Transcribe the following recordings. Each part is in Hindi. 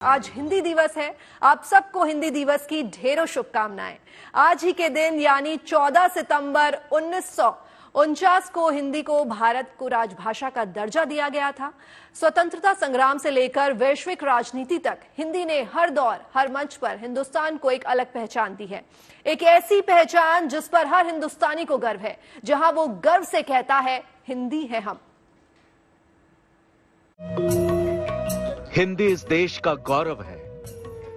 आज हिंदी दिवस है। आप सबको हिंदी दिवस की ढेरों शुभकामनाएं। आज ही के दिन यानी 14 सितंबर 1949 को हिंदी को भारत को राजभाषा का दर्जा दिया गया था। स्वतंत्रता संग्राम से लेकर वैश्विक राजनीति तक हिंदी ने हर दौर, हर मंच पर हिंदुस्तान को एक अलग पहचान दी है। एक ऐसी पहचान जिस पर हर हिंदुस्तानी को गर्व है, जहां वो गर्व से कहता है, हिंदी है हम। हिंदी इस देश का गौरव है,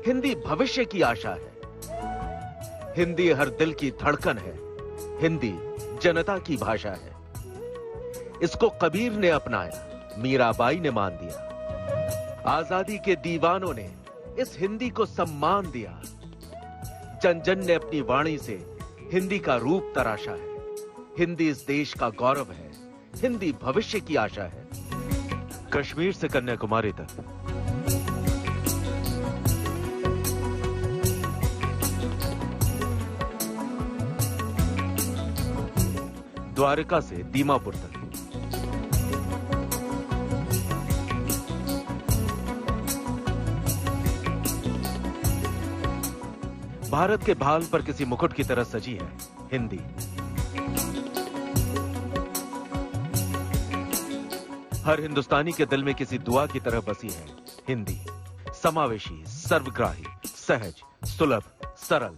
हिंदी भविष्य की आशा है, हिंदी हर दिल की धड़कन है, हिंदी जनता की भाषा है। इसको कबीर ने अपनाया, मीराबाई ने मान दिया, आजादी के दीवानों ने इस हिंदी को सम्मान दिया। जन जन ने अपनी वाणी से हिंदी का रूप तराशा है। हिंदी इस देश का गौरव है, हिंदी भविष्य की आशा है। कश्मीर से कन्याकुमारी तक, द्वारका से दीमापुर तक, भारत के भाल पर किसी मुकुट की तरह सजी है हिंदी। हर हिंदुस्तानी के दिल में किसी दुआ की तरह बसी है हिंदी। समावेशी, सर्वग्राही, सहज, सुलभ, सरल,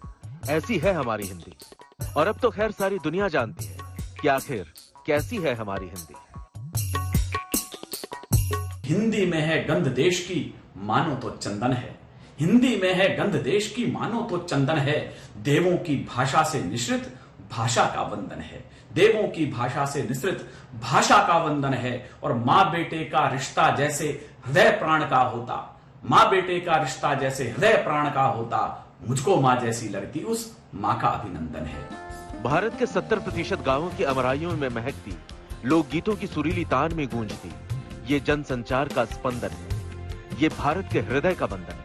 ऐसी है हमारी हिंदी। और अब तो खैर सारी दुनिया जानती है कि आखिर कैसी है हमारी हिंदी। हिंदी में है गंध देश की, मानो तो चंदन है। हिंदी में है गंध देश की, मानो तो चंदन है। देवों की भाषा से निश्रित भाषा का वंदन है। देवों की भाषा से निश्रित भाषा का वंदन है। और माँ बेटे का रिश्ता जैसे हृदय प्राण का होता, माँ बेटे का रिश्ता जैसे हृदय प्राण का होता, मुझको माँ जैसी लगती उस माँ का अभिनंदन है। भारत के 70% गांवों की अमराइयों में महकती, लोकगीतों की सुरीली तान में गूंजती, ये जनसंचार का स्पंदन है, ये भारत के हृदय का बंधन है।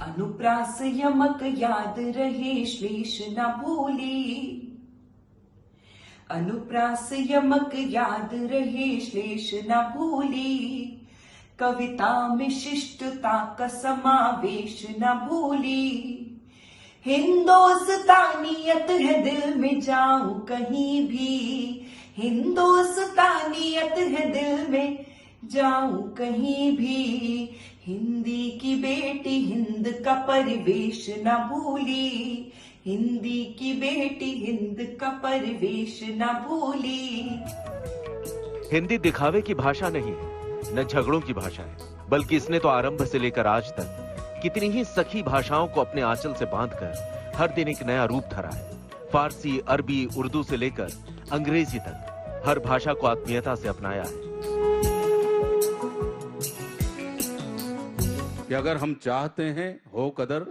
अनुप्रास यमक याद रहे श्लेष न भूली, अनुप्रास यमक याद रहे श्लेष न भूली, कविता में शिष्टता का समावेश न भूली। हिंदुस्तानियत है दिल में जाऊं कहीं भी, हिंदुस्तानियत है दिल में जाऊं कहीं भी। हिंदी की बेटी हिंद का परिवेश न भूली, हिंदी की बेटी हिंद का परिवेश न भूली। हिंदी दिखावे की भाषा नहीं है, न झगड़ों की भाषा है, बल्कि इसने तो आरंभ से लेकर आज तक कितनी ही सखी भाषाओं को अपने आंचल से बांधकर हर दिन एक नया रूप धरा है। फारसी, अरबी, उर्दू से लेकर अंग्रेजी तक हर भाषा को आत्मीयता से अपनाया है। कि अगर हम चाहते हैं हो कदर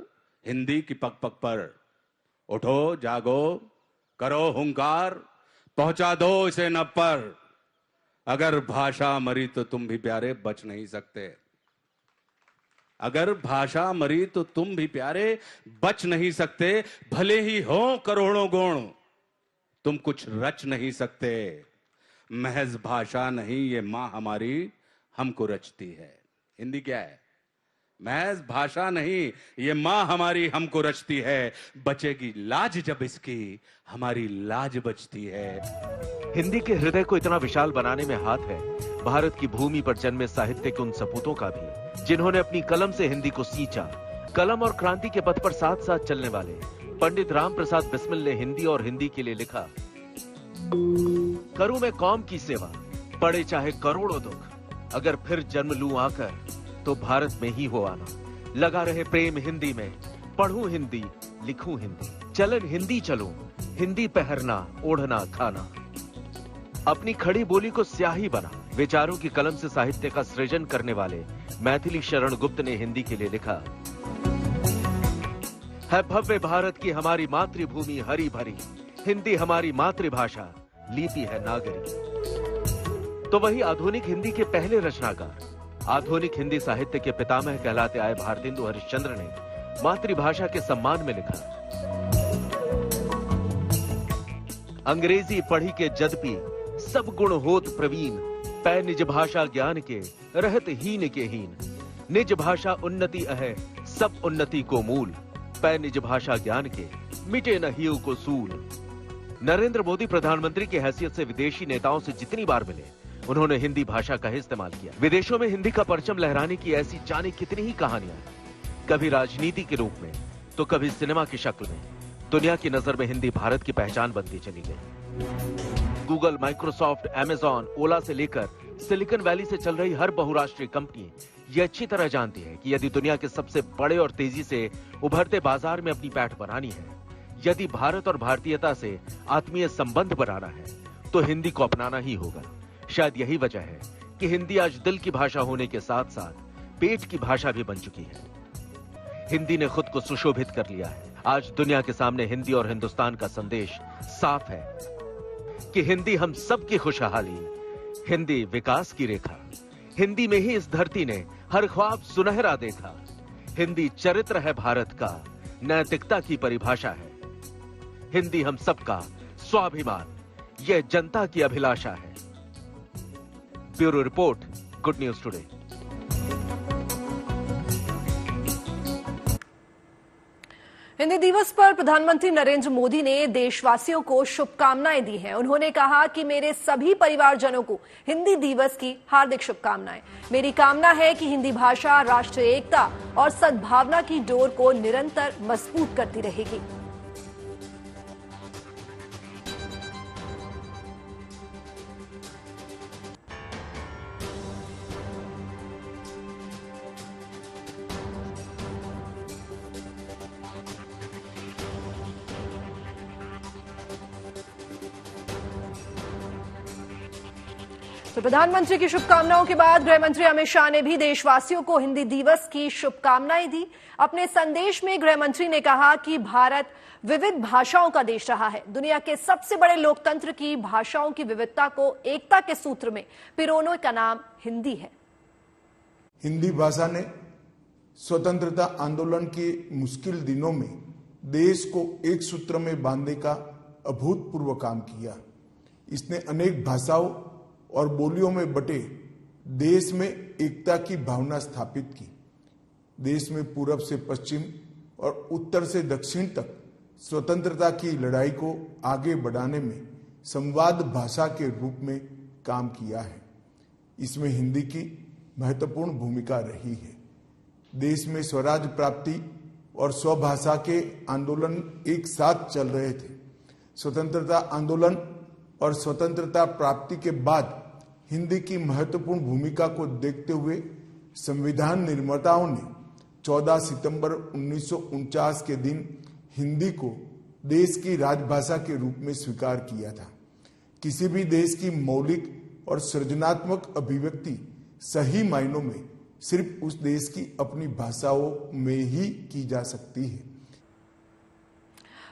हिंदी की पग पग पर, उठो जागो करो हुंकार, पहुंचा दो इसे नभ पर। अगर भाषा मरी तो तुम भी प्यारे बच नहीं सकते, अगर भाषा मरी तो तुम भी प्यारे बच नहीं सकते। भले ही हो करोड़ों गुण, तुम कुछ रच नहीं सकते। महज भाषा नहीं ये मां हमारी हमको रचती है। हिंदी क्या है? महज भाषा नहीं, ये मां हमारी हमको रचती है। बचेगी लाज जब इसकी, हमारी लाज बचती है। हिंदी के हृदय को इतना विशाल बनाने में हाथ है भारत की भूमि पर जन्मे साहित्य के उन सपूतों का भी, जिन्होंने अपनी कलम से हिंदी को सींचा। कलम और क्रांति के पथ पर साथ साथ चलने वाले पंडित राम प्रसाद बिस्मिल ने हिंदी और हिंदी के लिए लिखा, करूं मैं कौम की सेवा, पड़े चाहे करोड़ों दुख, अगर फिर जन्म लूं आकर तो भारत में ही हो आना। लगा रहे प्रेम हिंदी में, पढ़ूं हिंदी लिखूं हिंदी, चलन हिंदी चलूं, हिंदी पहनना ओढ़ना खाना। अपनी खड़ी बोली को स्याही बना, विचारों की कलम से साहित्य का सृजन करने वाले मैथिली शरण गुप्त ने हिंदी के लिए लिखा, है भव्य भारत की हमारी मातृभूमि हरी भरी, हिंदी हमारी मातृभाषा, लिपि है नागरी। तो वही आधुनिक हिंदी के पहले रचनाकार, आधुनिक हिंदी साहित्य के पितामह कहलाते आए भारतेंदु हरिश्चंद्र ने मातृभाषा के सम्मान में लिखा, अंग्रेजी पढ़ी के जदपि सब गुण होत प्रवीण, पै निज भाषा ज्ञान के रहत हीन के हीन। निज भाषा उन्नति अहे सब उन्नति को मूल, पै निज भाषा ज्ञान के मिटे न हियु को सूल। नरेंद्र मोदी प्रधानमंत्री की हैसियत से विदेशी नेताओं से जितनी बार मिले, उन्होंने हिंदी भाषा का ही इस्तेमाल किया। विदेशों में हिंदी का परचम लहराने की ऐसी जाने कितनी ही कहानियां हैं, कभी राजनीति के रूप में तो कभी सिनेमा की शक्ल में। दुनिया की नजर में हिंदी भारत की पहचान बनती चली गई। गूगल, माइक्रोसॉफ्ट, अमेजॉन, ओला से लेकर सिलिकॉन वैली से चल रही हर बहुराष्ट्रीय कंपनी ये अच्छी तरह जानती है कि यदि दुनिया के सबसे बड़े और तेजी से उभरते बाजार में अपनी पैठ बनानी है, यदि भारत और भारतीयता से आत्मीय संबंध बनाना है, तो हिंदी को अपनाना ही होगा। शायद यही वजह है कि हिंदी आज दिल की भाषा होने के साथ साथ पेट की भाषा भी बन चुकी है। हिंदी ने खुद को सुशोभित कर लिया है। आज दुनिया के सामने हिंदी और हिंदुस्तान का संदेश साफ है कि हिंदी हम सबकी खुशहाली, हिंदी विकास की रेखा। हिंदी में ही इस धरती ने हर ख्वाब सुनहरा देखा। हिंदी चरित्र है भारत का, नैतिकता की परिभाषा है। हिंदी हम सबका स्वाभिमान, यह जनता की अभिलाषा है। Bureau report, good news today. Hindi दिवस पर प्रधानमंत्री नरेंद्र मोदी ने देशवासियों को शुभकामनाएं दी हैं। उन्होंने कहा कि मेरे सभी परिवारजनों को हिंदी दिवस की हार्दिक शुभकामनाएं। मेरी कामना है कि हिंदी भाषा राष्ट्रीय एकता और सद्भावना की डोर को निरंतर मजबूत करती रहेगी। तो प्रधानमंत्री की शुभकामनाओं के बाद गृह मंत्री अमित शाह ने भी देशवासियों को हिंदी दिवस की शुभकामनाएं दी। अपने संदेश में गृह मंत्री ने कहा कि भारत विविध भाषाओं का देश रहा है। दुनिया के सबसे बड़े लोकतंत्र की भाषाओं की विविधता को एकता के सूत्र में पिरोने का नाम हिंदी है। हिंदी भाषा ने स्वतंत्रता आंदोलन के मुश्किल दिनों में देश को एक सूत्र में बांधने का अभूतपूर्व काम किया। इसने अनेक भाषाओं और बोलियों में बटे देश में एकता की भावना स्थापित की। देश में पूरब से पश्चिम और उत्तर से दक्षिण तक स्वतंत्रता की लड़ाई को आगे बढ़ाने में संवाद भाषा के रूप में काम किया है। इसमें हिंदी की महत्वपूर्ण भूमिका रही है। देश में स्वराज प्राप्ति और स्वभाषा के आंदोलन एक साथ चल रहे थे। स्वतंत्रता आंदोलन और स्वतंत्रता प्राप्ति के बाद हिंदी की महत्वपूर्ण भूमिका को देखते हुए संविधान निर्माताओं ने 14 सितंबर 1949 के दिन हिंदी को देश की राजभाषा के रूप में स्वीकार किया था। किसी भी देश की मौलिक और सृजनात्मक अभिव्यक्ति सही मायनों में सिर्फ उस देश की अपनी भाषाओं में ही की जा सकती है।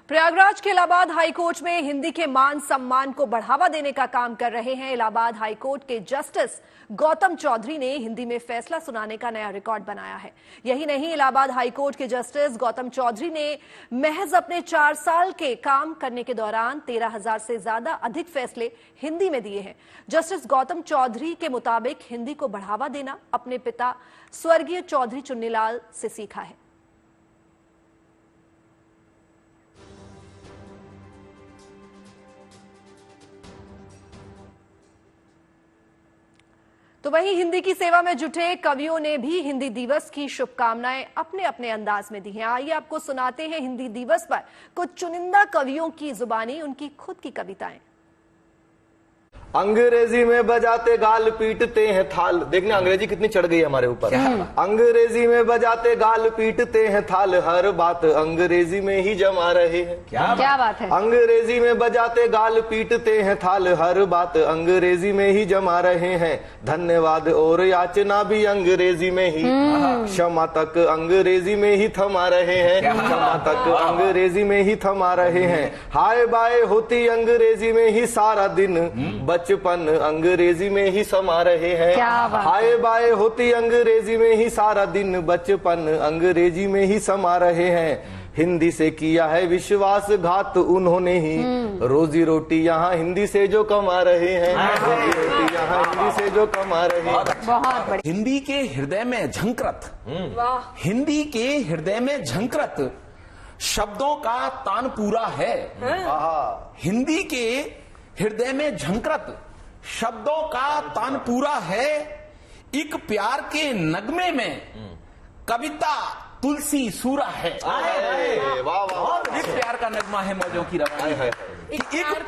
प्रयागराज के इलाहाबाद हाईकोर्ट में हिंदी के मान सम्मान को बढ़ावा देने का काम कर रहे हैं। इलाहाबाद हाईकोर्ट के जस्टिस गौतम चौधरी ने हिंदी में फैसला सुनाने का नया रिकॉर्ड बनाया है। यही नहीं, इलाहाबाद हाईकोर्ट के जस्टिस गौतम चौधरी ने महज अपने 4 साल के काम करने के दौरान 13,000 से ज्यादा अधिक फैसले हिंदी में दिए हैं। जस्टिस गौतम चौधरी के मुताबिक हिंदी को बढ़ावा देना अपने पिता स्वर्गीय चौधरी चुन्नीलाल से सीखा है। तो वहीं हिंदी की सेवा में जुटे कवियों ने भी हिंदी दिवस की शुभकामनाएं अपने अपने अंदाज में दी हैं। आइए आपको सुनाते हैं हिंदी दिवस पर कुछ चुनिंदा कवियों की जुबानी उनकी खुद की कविताएं। अंग्रेजी में बजाते गाल पीटते हैं थाल। देखने अंग्रेजी कितनी चढ़ गई है हमारे ऊपर। अंग्रेजी में बजाते गाल पीटते हैं थाल, हर बात अंग्रेजी में ही जमा रहे हैं। क्या बात है। अंग्रेजी में बजाते गाल पीटते हैं थाल, हर बात अंग्रेजी में ही जमा रहे हैं। धन्यवाद और याचना भी अंग्रेजी में ही, क्षमा तक अंग्रेजी में ही थमा रहे हैं। क्षमा तक अंग्रेजी में ही थमा रहे हैं। हाय बाय होती अंग्रेजी में ही सारा दिन, बचपन अंग्रेजी में ही समा रहे हैं। क्या बात है। हाय बाय होती अंग्रेजी में ही, सारा दिन बचपन अंग्रेजी में ही समा रहे हैं। हिंदी से किया है विश्वासघात उन्होंने ही, रोजी रोटी यहाँ हिंदी से जो कमा रहे हैं, रोजी रोटी यहाँ हिंदी से जो कमा रहे हैं। बहुत बढ़िया। हिंदी के हृदय में झंकृत, हिंदी के हृदय में झंकृत शब्दों का तानपूरा है। हिंदी के हृदय में झंकृत शब्दों का तानपूरा है। एक प्यार के नगमे में कविता तुलसी सूरा है। एक प्यार का नगमा है मौजों की रवानी है। एक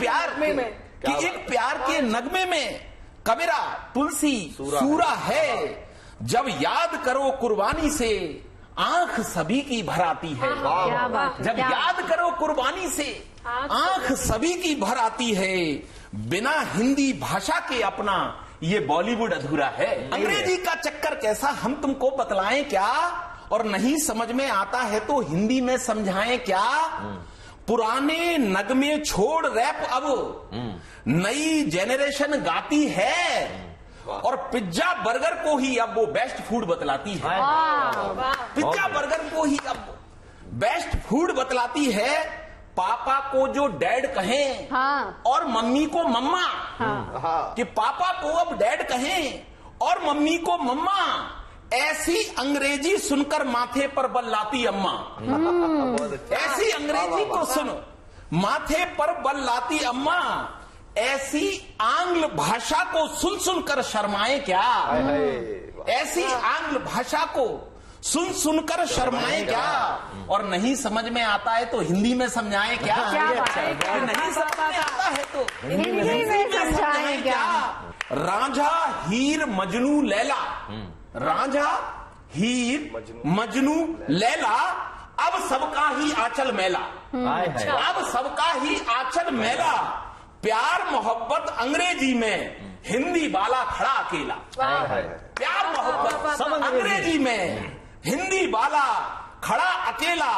प्यार के नगमे में कबीरा तुलसी सूरा है। जब याद करो कुर्बानी से आंख सभी की भर आती है। जब याद करो कुर्बानी से आंख सभी की भर आती है। बिना हिंदी भाषा के अपना ये बॉलीवुड अधूरा है। अंग्रेजी का चक्कर कैसा हम तुमको बतलाएं क्या, और नहीं समझ में आता है तो हिंदी में समझाएं क्या। पुराने नगमे छोड़ रैप अब नई जेनरेशन गाती है, और पिज्जा बर्गर को ही अब वो बेस्ट फूड बतलाती है। पिज्जा बर्गर को ही अब बेस्ट फूड बतलाती है। पापा को जो डैड कहें, और मम्मी को मम्मा, कि पापा को अब डैड कहें और मम्मी को मम्मा, ऐसी अंग्रेजी सुनकर माथे पर बल लाती अम्मा। ऐसी अंग्रेजी को सुन माथे पर बल लाती अम्मा। ऐसी आंग्ल भाषा को सुन सुनकर शर्माए क्या। ऐसी आंग्ल भाषा को सुन सुनकर शर्माए क्या। और नहीं समझ में आता है तो हिंदी में समझाएं क्या। नहीं समझ में आता है तो हिंदी में समझाएं क्या। रांझा हीर मजनू लैला, रांझा हीर मजनू लैला, अब सबका ही आंचल मैला। अब सबका ही आंचल मैला। प्यार मोहब्बत अंग्रेजी में, हिंदी वाला खड़ा अकेला। प्यार मोहब्बत अंग्रेजी में, हिंदी वाला खड़ा अकेला।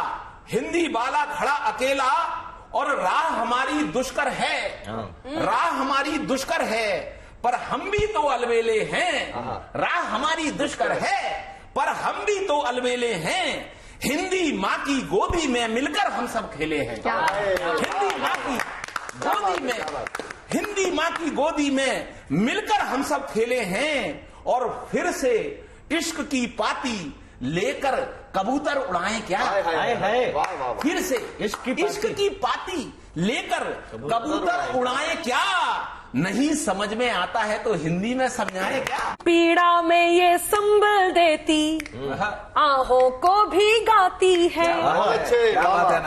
हिंदी वाला खड़ा अकेला। और राह हमारी दुष्कर है, राह हमारी दुष्कर है, पर हम भी तो अलबेले हैं। राह हमारी दुष्कर है, पर हम भी तो अलबेले हैं। हिंदी माँ की गोदी में मिलकर हम सब खेले हैं। हिंदी माँ की गोदी में, हिंदी माँ की गोदी में मिलकर हम सब खेले हैं। और फिर से इश्क की पाती लेकर कबूतर उड़ाएं क्या। फिर से इश्क की पाती लेकर कबूतर उड़ाएं क्या। नहीं समझ में आता है तो हिंदी में समझाएं क्या। पीड़ा में ये संबल देती, आहों को भी गाती है।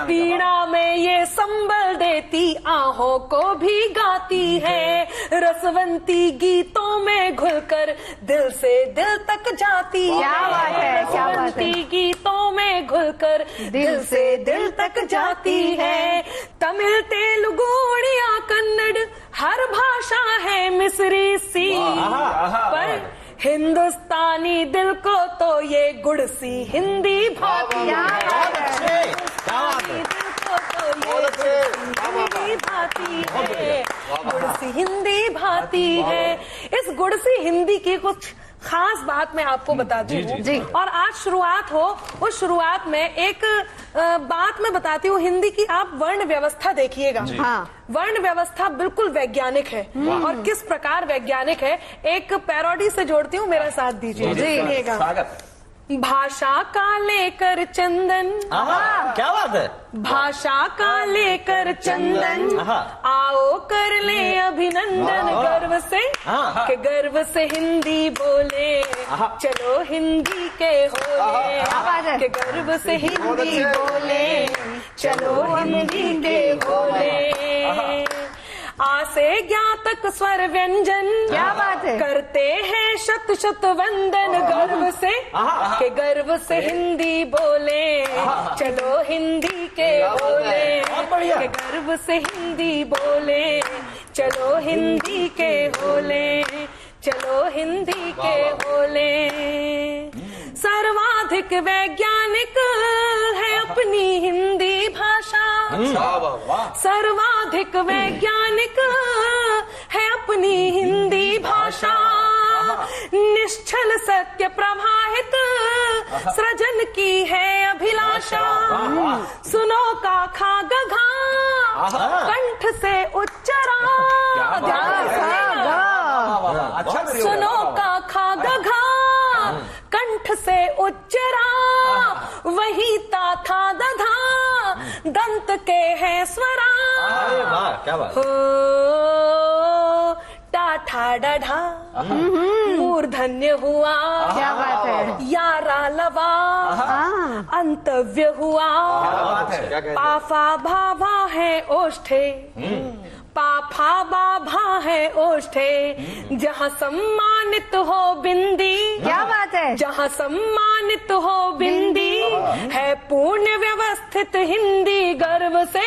पीड़ा में ये संबल देती, आहों को भी गाती है। रसवंती गीतों में घुलकर दिल से दिल तक जाती है। रसवंती गीतों में घुलकर दिल से दिल तक जाती है। तमिल तेलुगु उड़िया कन्नड़ हर भाषा है मिस्री सी, पर हिंदुस्तानी दिल को तो ये गुड़सी हिंदी भाती है। दिल को तो ये हिंदी भाती है, गुड़सी हिंदी भाती है। इस गुड़सी हिंदी की कुछ खास बात मैं आपको बताती हूँ। और आज शुरुआत हो, उस शुरुआत में एक बात मैं बताती हूँ। हिंदी की आप वर्ण व्यवस्था देखिएगा। वर्ण व्यवस्था बिल्कुल वैज्ञानिक है। और किस प्रकार वैज्ञानिक है, एक पैरोडी से जोड़ती हूँ, मेरा साथ दीजिए। जी, भाषा का लेकर चंदन, क्या बात है। भाषा का लेकर चंदन, आओ कर ले अभिनंदन। गर्व से, के गर्व से हिंदी बोले, चलो हिंदी के होले। के गर्व से हिंदी बोले, चलो हिंदी के होले। आ से ज्ञा तक स्वर व्यंजन, क्या बात है, करते हैं शत शत वंदन। गर्व से, के गर्व से हिंदी बोले, चलो हिंदी के बोले। के गर्व से हिंदी बोले, चलो हिंदी के होले। चलो हिंदी के होले। सर्वाधिक वैज्ञानिक है अपनी हिंदी भाषा। सर्वाधिक वैज्ञानिक है अपनी अपनी हिंदी भाषा निश्चल सत्य प्रवाहित सृजन की है अभिलाषा। सुनो का खा गघा कंठ से उच्चरा, सुनो का खा गघा कंठ से उच्चरा, वही ता था दधा दंत के है स्वरा। अरे वाह, क्या बात। हो टाठा डढ़ा मूर्धन्य हुआ, क्या बात है। यारा लवा अंतव्य हुआ। क्या कहते हैं? पाफा भाभा है ओष्ठे, पाफा बाभा है ओष्ठे, जहाँ सम्मानित हो बिंदी। क्या बात है। जहाँ सम्मानित हो बिंदी है पूर्ण व्यवस्थित हिंदी गर्व से,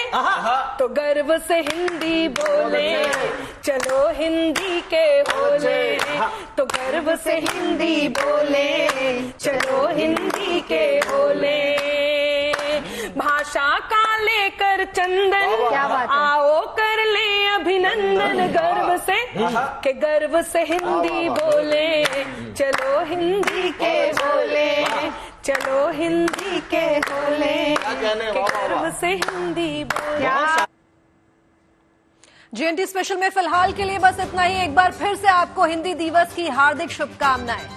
तो गर्व से हिंदी बोले चलो हिंदी के होले, तो गर्व से हिंदी बोले चलो हिंदी के होले। भाषा का लेकर चंदन, क्या बात है। आओ कर ले अभिनंदन गर्व से, के गर्व से हिंदी बोले चलो हिंदी के बोले, चलो हिंदी के बोले, के गर्व से हिंदी बोले। GNT स्पेशल में फिलहाल के लिए बस इतना ही। एक बार फिर से आपको हिंदी दिवस की हार्दिक शुभकामनाएं।